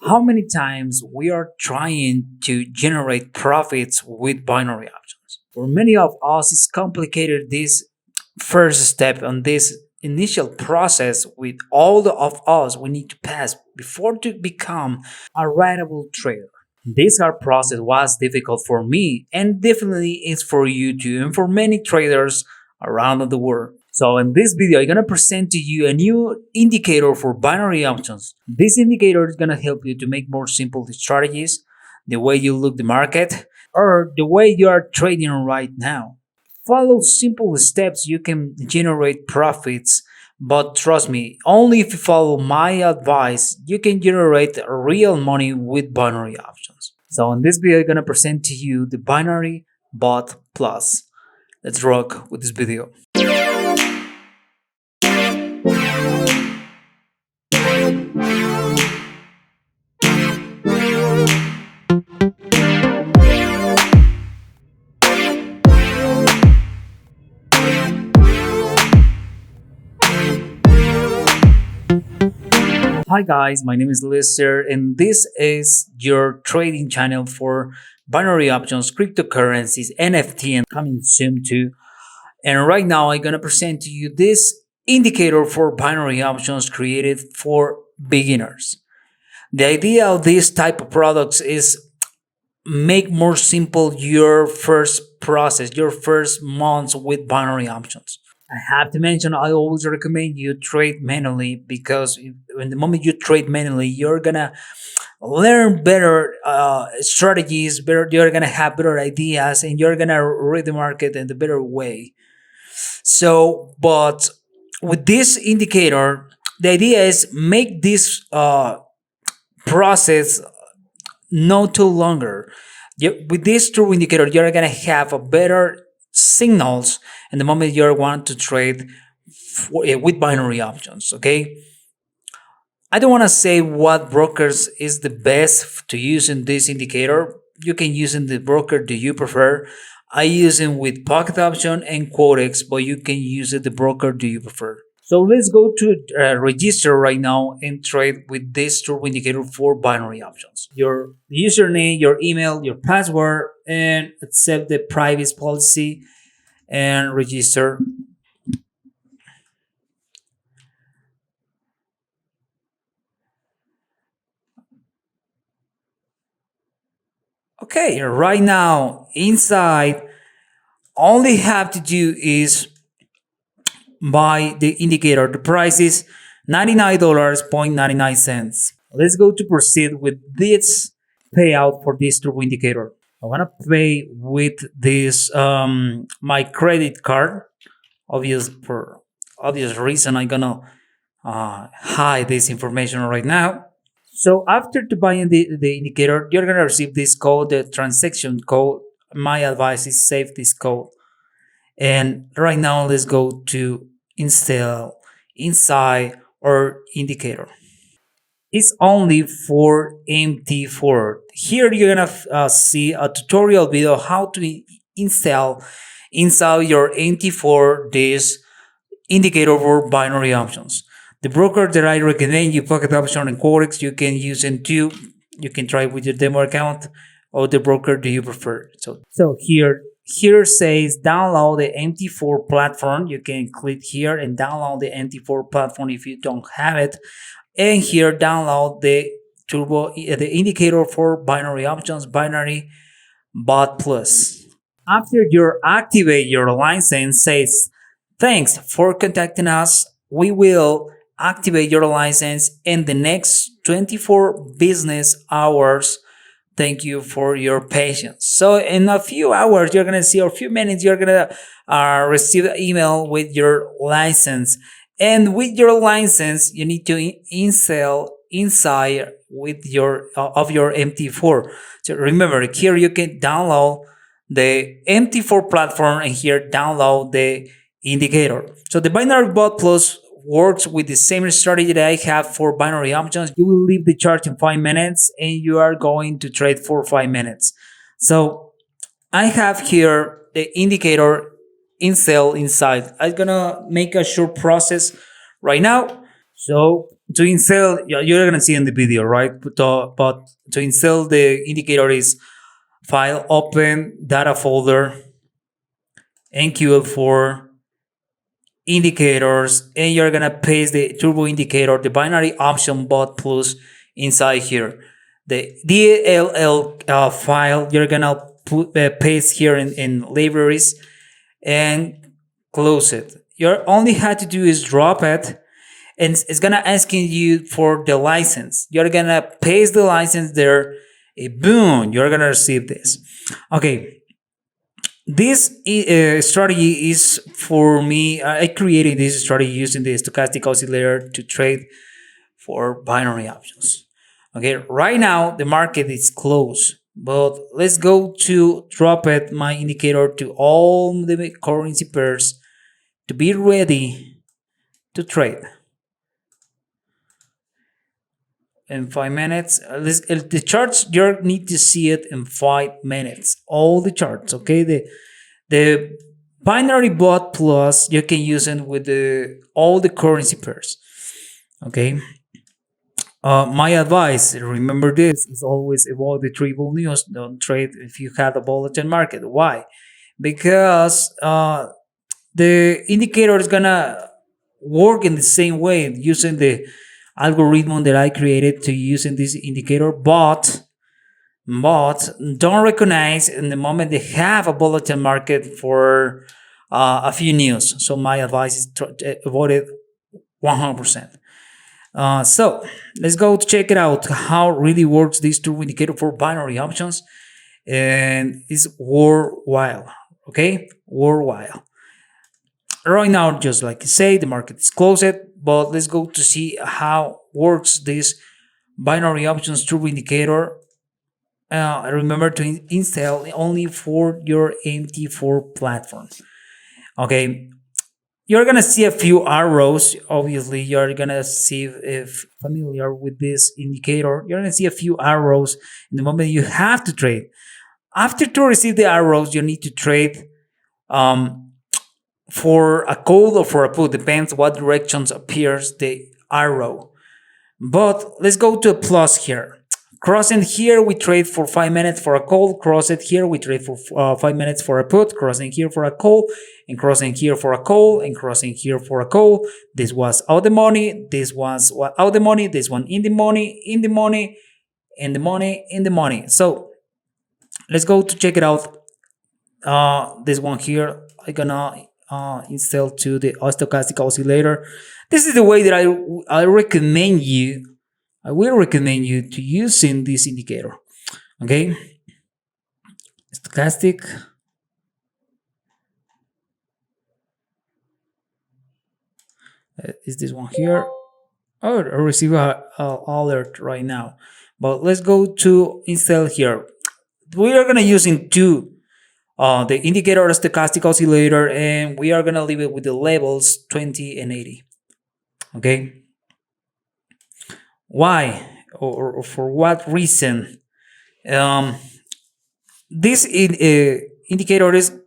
How many times we are trying to generate profits with binary options? For many of us, it's complicated this first step on this initial process with of us we need to pass before to become a writable trader. This hard process was difficult for me and definitely is for you too and for many traders around the world. So in this video, I'm gonna present to you a new indicator for binary options. This indicator is gonna help you to make more simple strategies, the way you look the market, or the way you are trading right now. Follow simple steps you can generate profits, but trust me, only if you follow my advice, you can generate real money with binary options. So in this video, I'm gonna present to you the binary bot plus. Let's rock with this video. Hi guys, my name is Lister and this is your trading channel for binary options, cryptocurrencies, NFT, and coming soon too. And right now I'm gonna present to you this indicator for binary options created for beginners. The idea of this type of products is make more simple your first process, your first months with binary options. I have to mention, I always recommend you trade manually because in the moment you trade manually, you're gonna learn better strategies, you're gonna have better ideas, and you're gonna read the market in the better way. So, but with this indicator, the idea is make this process no too longer. With this true indicator, you're gonna have a better signals in the moment you want to trade with binary options. Okay, I don't want to say what brokers is the best to use in this indicator. You can use in the broker do you prefer. I use it with pocket option and Quotex, but you can use it the broker do you prefer. So let's go to register right now and trade with this true indicator for binary options. Your username, your email, your password, and accept the privacy policy and register. Okay, right now inside, all they have to do is buy the indicator. The price is $99.99. Let's go to proceed with this payout for this true indicator. I want to pay with this my credit card. For obvious reason, I'm gonna hide this information right now. So after to buying the indicator, you're gonna receive this code, the transaction code. My advice is save this code. And right now, let's go to install inside our indicator. It's only for MT4. Here you're gonna see a tutorial video how to install inside your MT4 this indicator for binary options. The broker that I recommend you, Pocket Option and Quotex, you can use them too. You can try with your demo account or the broker do you prefer. So here says download the MT4 platform. You can click here and download the MT4 platform if you don't have it. And here download the the indicator for binary options, binary bot plus. After you activate your license, says thanks for contacting us. We will activate your license in the next 24 business hours. Thank you for your patience. So in a few hours, you're gonna see, or a few minutes, you're gonna receive an email with your license. And with your license, you need to install inside with your of your MT4. So remember, here you can download the MT4 platform and here download the indicator. So the binary bot plus works with the same strategy that I have for binary options. You will leave the chart in 5 minutes and you are going to trade for 5 minutes. So I have here the indicator installed inside. I'm gonna make a short process right now. So to install, you're gonna see in the video, right? But to install the indicator is file, open, data folder, NQL4, indicators, and you're gonna paste the turbo indicator, the binary option bot plus inside here. The DLL file you're gonna paste here in libraries and close it. You only had to do is drop it, and it's gonna asking you for the license. You're gonna paste the license there, boom, you're gonna receive this. Okay, this strategy is for me. I created this strategy using the stochastic oscillator to trade for binary options. Okay, right now the market is closed, but let's go to drop it my indicator to all the currency pairs to be ready to trade. In 5 minutes, the charts, you need to see it in 5 minutes. All the charts, okay? The binary bot plus you can use it with all the currency pairs. Okay. My advice, remember this, is always avoid the triple news. Don't trade if you have a volatile market. Why? Because the indicator is gonna work in the same way using the algorithm that I created to using this indicator, but don't recognize in the moment they have a volatile market for a few news. So my advice is to avoid it 100%. So let's go to check it out how really works this turbo indicator for binary options, and it's worthwhile. Okay, worthwhile. Right now, just like I say, the market is closed, but let's go to see how works this binary options turbo indicator. Remember to install only for your MT4 platform. Okay, you're gonna see a few arrows. Obviously, you're gonna see, if familiar with this indicator, you're gonna see a few arrows in the moment you have to trade. After to receive the arrows, you need to trade for a call or for a put, depends what directions appears the arrow. But let's go to a plus here. Crossing here, we trade for 5 minutes for a call. Cross it here, we trade for 5 minutes for a put. Crossing here for a call, and crossing here for a call, and crossing here for a call. This was out the money. This was out the money. This one in the money, in the money, in the money, in the money. So let's go to check it out. This one here, I'm gonna install to the stochastic oscillator. This is the way that I recommend you. I will recommend you to using this indicator. Okay, stochastic. Is this one here? Oh, I receive a alert right now. But let's go to install here. We are gonna using two. The indicator stochastic oscillator, and we are gonna leave it with the levels 20 and 80. Okay. Why or for what reason? This indicator is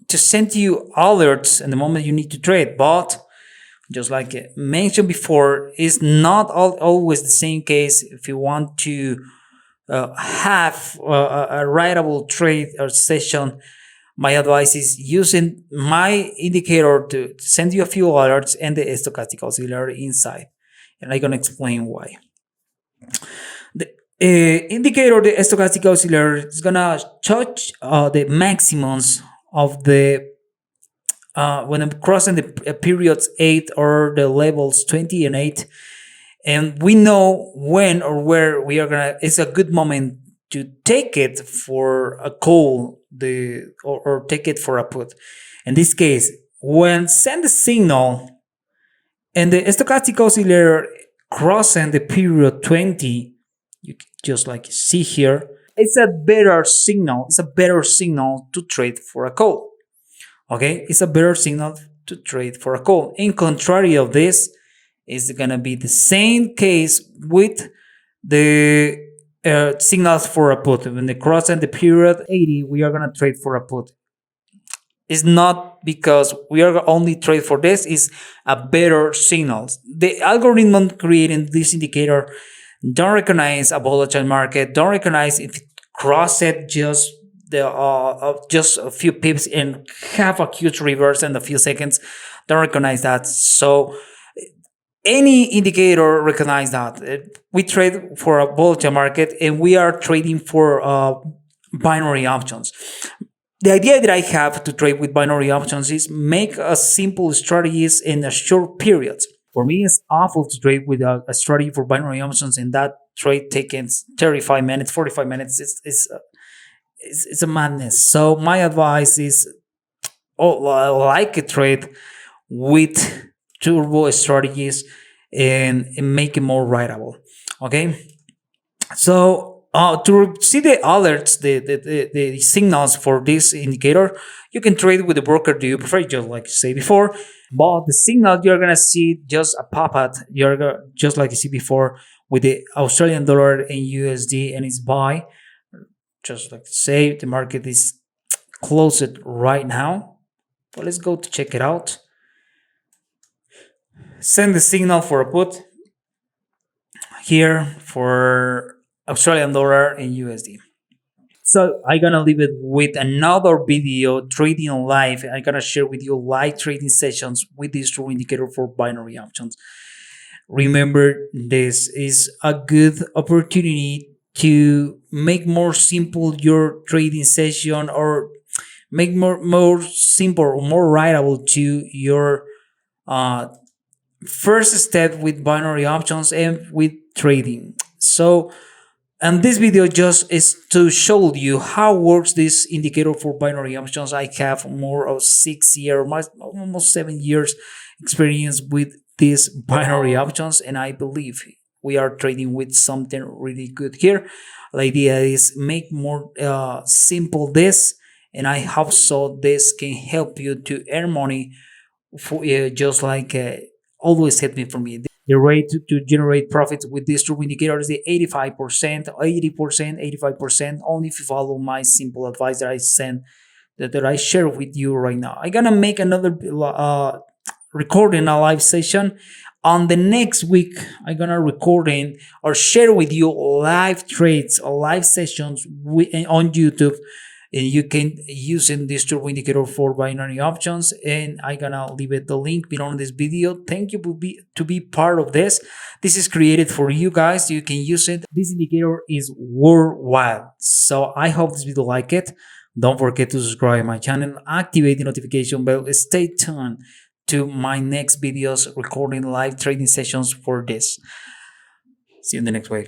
to send you alerts in the moment you need to trade, but just like mentioned before, it's not always the same case. If you want to have a writable trade or session, my advice is using my indicator to send you a few alerts and the stochastic oscillator inside. And I'm going to explain why. The indicator, the stochastic oscillator, is going to touch the maximums of the when I'm crossing the periods 8 or the levels 20 and 8. And we know when or where we are going to, it's a good moment to take it for a call or take it for a put. In this case, when send the signal and the stochastic oscillator crossing the period 20, you just like see here, it's a better signal. It's a better signal to trade for a call. Okay, it's a better signal to trade for a call. In contrary of this, is gonna be the same case with the signals for a put. When they cross in the period 80, we are gonna trade for a put. It's not because we are only trade for this, is a better signals. The algorithm creating this indicator don't recognize a volatile market, don't recognize if it crossed just a few pips and have a huge reverse in a few seconds. Don't recognize that. So any indicator recognize that. We trade for a volatile market and we are trading for binary options. The idea that I have to trade with binary options is make a simple strategies in a short periods. For me, it's awful to trade with a strategy for binary options, and that trade takes 35 minutes, 45 minutes. It's a madness. So my advice is, like a trade with turbo strategies and make it more writable. Okay. So to see the alerts, the signals for this indicator, you can trade with the broker do you prefer, just like I say before. But the signal you're gonna see just a pop-up, just like you see before with the Australian dollar and USD and its buy. Just like to say, the market is closed right now. But let's go to check it out. Send the signal for a put here for Australian dollar and USD. So I'm gonna leave it with another video trading live. I'm gonna share with you live trading sessions with this true indicator for binary options. Remember, this is a good opportunity to make more simple your trading session, or make more simple or more writable to your uh, first step with binary options and with trading. So, and this video just is to show you how works this indicator for binary options. I have more of 6 years, almost 7 years experience with these binary options, and I believe we are trading with something really good here. The idea is make more simple this, and I hope so this can help you to earn money for just like always helped me for me. The rate to generate profits with this true indicator is the 85%, 80%, 85%, only if you follow my simple advice that I send, that I share with you right now. I'm gonna make another recording a live session on the next week. I'm gonna recording or share with you live trades or live sessions on YouTube, and you can use in this turbo indicator for binary options. And I'm gonna leave it the link below this video. Thank you to be part of this. This is created for you guys. You can use it. This indicator is worldwide. So I hope this video like it. Don't forget to subscribe my channel, activate the notification bell, stay tuned to my next videos recording live trading sessions for this. See you in the next way.